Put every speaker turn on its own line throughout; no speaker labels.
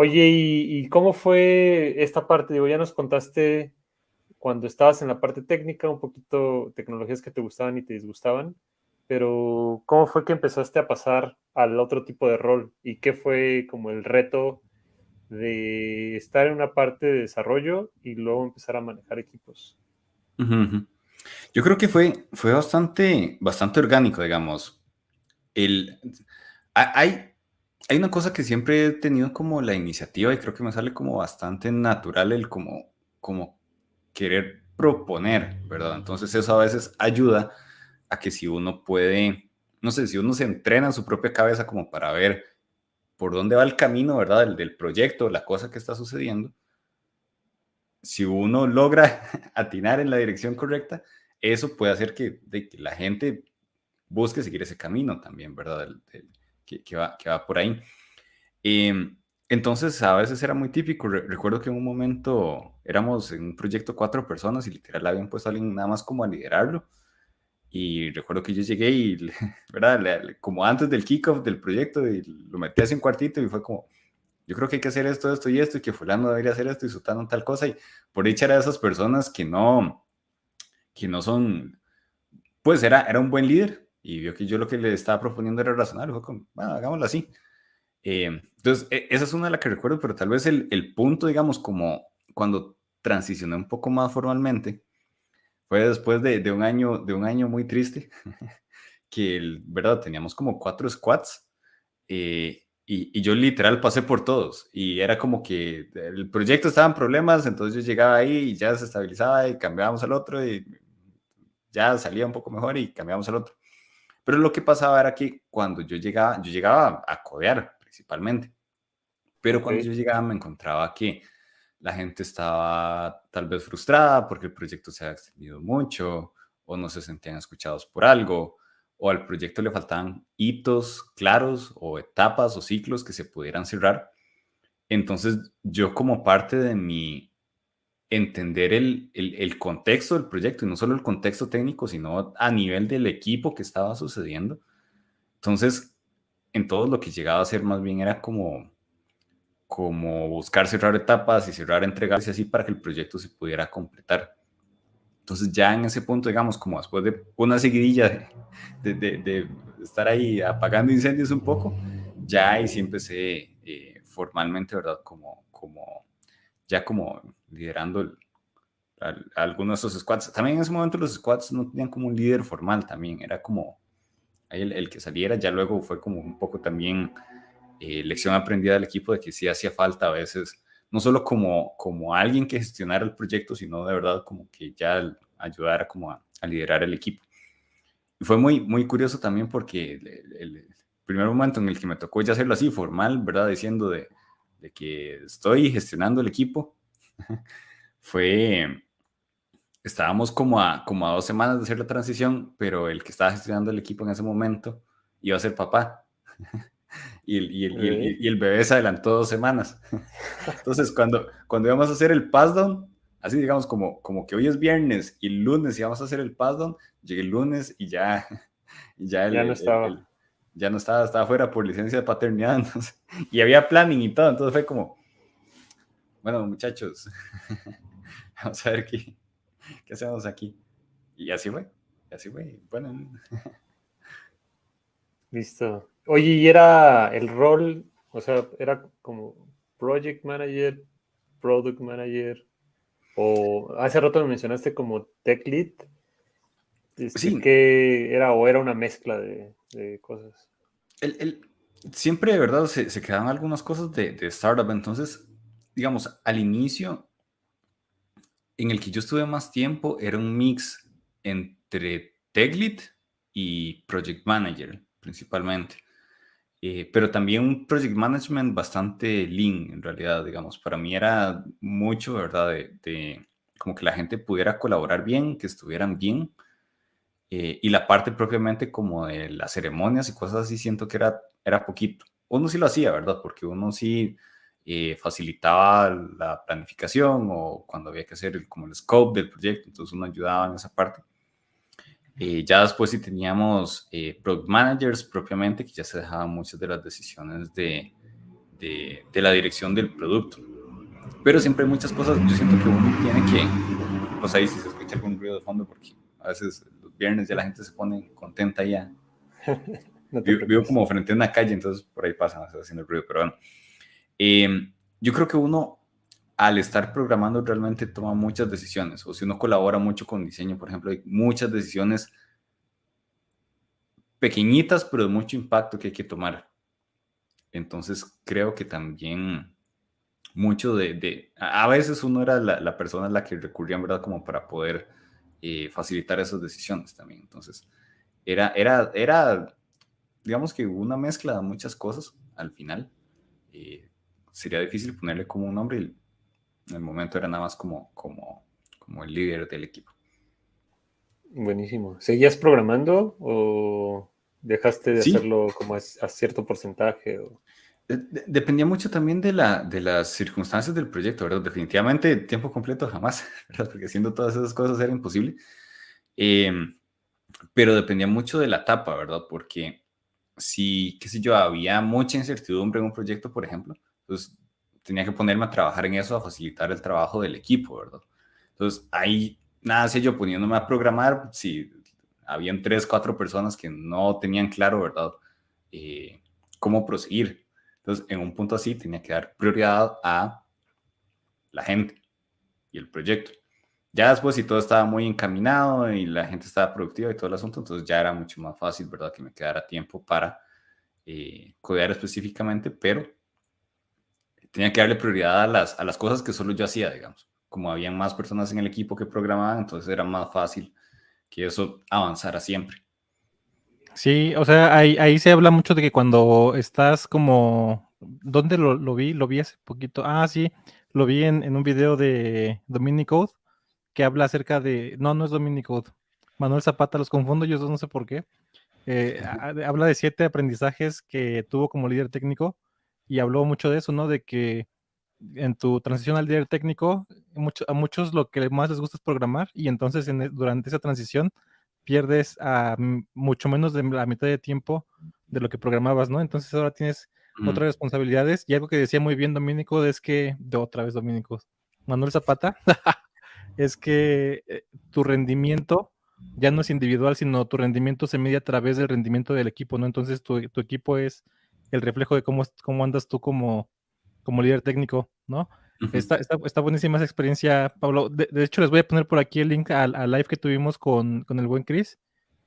Oye, ¿y cómo fue esta parte? Digo, ya nos contaste cuando estabas en la parte técnica, un poquito tecnologías que te gustaban y te disgustaban, pero ¿cómo fue que empezaste a pasar al otro tipo de rol? ¿Y qué fue como el reto de estar en una parte de desarrollo y luego empezar a manejar equipos?
Ujú, ujú. Yo creo que fue bastante orgánico, digamos. El, hay, hay una cosa que siempre he tenido como la iniciativa y creo que me sale como bastante natural el como querer proponer, ¿verdad? Entonces eso a veces ayuda a que si uno puede, no sé, si uno se entrena en su propia cabeza como para ver por dónde va el camino, ¿verdad? Del proyecto, la cosa que está sucediendo, si uno logra atinar en la dirección correcta, eso puede hacer que la gente busque seguir ese camino también, ¿verdad? Que va por ahí. Entonces, a veces era muy típico. Recuerdo que en un momento éramos en un proyecto 4 personas y literal habían puesto a alguien nada más como a liderarlo. Y recuerdo que yo llegué y, ¿verdad? Como antes del kickoff del proyecto, y lo metí hacia un cuartito y fue como, yo creo que hay que hacer esto, esto y esto, y que fulano debería hacer esto y sutano tal cosa. Y por dicha era de esas personas que no son, pues era un buen líder y vio que yo lo que le estaba proponiendo era razonable. Fue como, bueno, hagámoslo así. Entonces, esa es una de las que recuerdo, pero tal vez el punto, digamos, como cuando transicioné un poco más formalmente, fue después de un año muy triste, que, ¿verdad? Teníamos como 4 squads, y yo literal pasé por todos, y era como que el proyecto estaba en problemas, entonces yo llegaba ahí y ya se estabilizaba y cambiábamos al otro, y ya salía un poco mejor y cambiábamos al otro. Pero lo que pasaba era que cuando yo llegaba a codear principalmente. Pero
Ok,
cuando yo llegaba me encontraba que la gente estaba tal vez frustrada porque el proyecto se había extendido mucho o no se sentían escuchados por algo o al proyecto le faltaban hitos claros o etapas o ciclos que se pudieran cerrar. Entonces yo como parte de mi entender el contexto del proyecto y no solo el contexto técnico, sino a nivel del equipo que estaba sucediendo. Entonces, en todo lo que llegaba a hacer más bien era como buscar cerrar etapas y cerrar entregas y así para que el proyecto se pudiera completar. Entonces ya en ese punto, digamos, como después de una seguidilla de estar ahí apagando incendios un poco, ya ahí sí empecé formalmente, ¿verdad? Ya como liderando algunos de esos squads. También en ese momento los squads no tenían como un líder formal también, era como ahí el que saliera, ya luego fue como un poco también lección aprendida del equipo de que sí hacía falta a veces, no solo como alguien que gestionara el proyecto, sino de verdad como que ya ayudara como a liderar el equipo. Y fue muy, muy curioso también porque el primer momento en el que me tocó ya hacerlo así, formal, ¿verdad? Diciendo de que estoy gestionando el equipo, fue, estábamos como a 2 semanas de hacer la transición, pero el que estaba gestionando el equipo en ese momento iba a ser papá.
ok.
Y el bebé se adelantó 2 semanas. Entonces, cuando íbamos a hacer el pass down, así digamos como que hoy es viernes y el lunes íbamos a hacer el pass down, llegué el lunes y ya, y ya,
Ya no estaba.
ya no estaba fuera por licencia de paternidad, entonces, y había planning y todo, entonces fue como, bueno, muchachos, vamos a ver qué hacemos aquí. Y así fue, bueno.
Listo. Oye, ¿y era el rol, o sea, era como project manager, product manager, o hace rato me mencionaste como tech lead,
Sí,
¿qué era o era una mezcla de cosas?
el, el- siempre de verdad se quedaban algunas cosas de startup, entonces, digamos, al inicio en el que yo estuve más tiempo era un mix entre tech lead y project manager, principalmente. Pero también un project management bastante lean, en realidad, digamos. Para mí era mucho, ¿verdad? De como que la gente pudiera colaborar bien, que estuvieran bien. Y la parte propiamente como de las ceremonias y cosas así, siento que era poquito. Uno sí lo hacía, ¿verdad? Porque uno sí facilitaba la planificación o cuando había que hacer como el scope del proyecto, entonces uno ayudaba en esa parte. Ya después sí teníamos product managers propiamente, que ya se dejaban muchas de las decisiones de la dirección del producto. Pero siempre hay muchas cosas, yo siento que uno tiene que, pues ahí si se escucha algún ruido de fondo, porque a veces los viernes ya la gente se pone contenta ya.
No te
Vivo
preocupes.
como frente a una calle, entonces por ahí pasa haciendo el ruido, pero bueno. Yo creo que uno, al estar programando, realmente toma muchas decisiones, o si uno colabora mucho con diseño, por ejemplo, hay muchas decisiones pequeñitas, pero de mucho impacto que hay que tomar. Entonces, creo que también mucho a veces uno era la persona a la que recurrían, ¿verdad? Como para poder facilitar esas decisiones también. Entonces, era, digamos que una mezcla de muchas cosas al final. Eh, Sería difícil ponerle como un nombre y en el momento era nada más como el líder del equipo.
Buenísimo. ¿Seguías programando o dejaste de
Sí,
hacerlo como a cierto porcentaje?
dependía mucho también de las circunstancias del proyecto, ¿verdad? Definitivamente tiempo completo jamás, ¿verdad? Porque haciendo todas esas cosas era imposible. Eh, pero dependía mucho de la etapa, ¿verdad? Porque si, qué sé yo, había mucha incertidumbre en un proyecto, por ejemplo, entonces tenía que ponerme a trabajar en eso, a facilitar el trabajo del equipo, ¿verdad? Entonces ahí nada hacía yo poniéndome a programar si habían 3, 4 personas que no tenían claro, ¿verdad? Cómo proseguir. Entonces, en un punto así tenía que dar prioridad a la gente y el proyecto. Ya después, si todo estaba muy encaminado y la gente estaba productiva y todo el asunto, entonces ya era mucho más fácil, ¿verdad? Que me quedara tiempo para codear específicamente, pero tenía que darle prioridad a las cosas que solo yo hacía, digamos. Como habían más personas en el equipo que programaban, entonces era más fácil que eso avanzara siempre.
Sí, o sea, ahí se habla mucho de que cuando estás como... ¿Dónde lo vi? Lo vi hace poquito. Ah, sí, lo vi en un video de Dominic Code que habla acerca de... No, no es Dominic Code. Manuel Zapata, los confundo, yo no sé por qué. Habla de 7 aprendizajes que tuvo como líder técnico y habló mucho de eso, ¿no? De que en tu transición al líder técnico, a muchos lo que más les gusta es programar y entonces durante esa transición pierdes mucho menos de la mitad de tiempo de lo que programabas, ¿no? Entonces ahora tienes otras responsabilidades y algo que decía muy bien Domínico es que, de otra vez Domínico, Manuel Zapata, es que tu rendimiento ya no es individual, sino tu rendimiento se mide a través del rendimiento del equipo, ¿no? Entonces tu equipo es el reflejo de cómo andas tú como líder técnico, ¿no? Está buenísima esa experiencia, Pablo. De hecho, les voy a poner por aquí el link al live que tuvimos con el buen Chris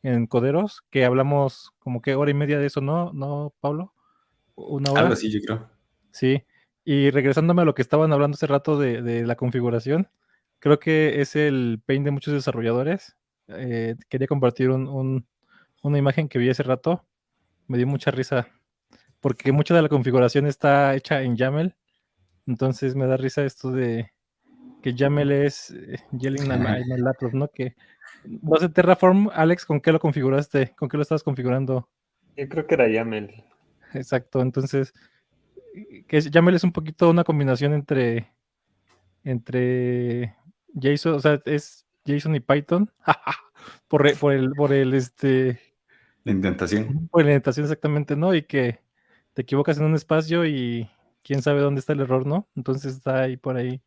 en Coderos, que hablamos como que hora y media de eso, ¿no? ¿No, Pablo? ¿Una
Algo
hora?
así, yo creo.
Sí. Y regresándome a lo que estaban hablando hace rato de la configuración, creo que es el pain de muchos desarrolladores. Quería compartir una imagen que vi hace rato. Me dio mucha risa, porque mucha de la configuración está hecha en YAML. Entonces me da risa esto de que YAML es yelling at my laptop, ¿no? Que no sé, Terraform, Alex, ¿con qué lo configuraste? ¿Con qué lo estabas configurando?
Yo creo que era YAML.
Exacto, entonces, YAML es un poquito una combinación entre JSON, o sea, es JSON y Python,
La indentación.
por la orientación exactamente, ¿no? Y que te equivocas en un espacio y quién sabe dónde está el error, ¿no? Entonces está ahí por ahí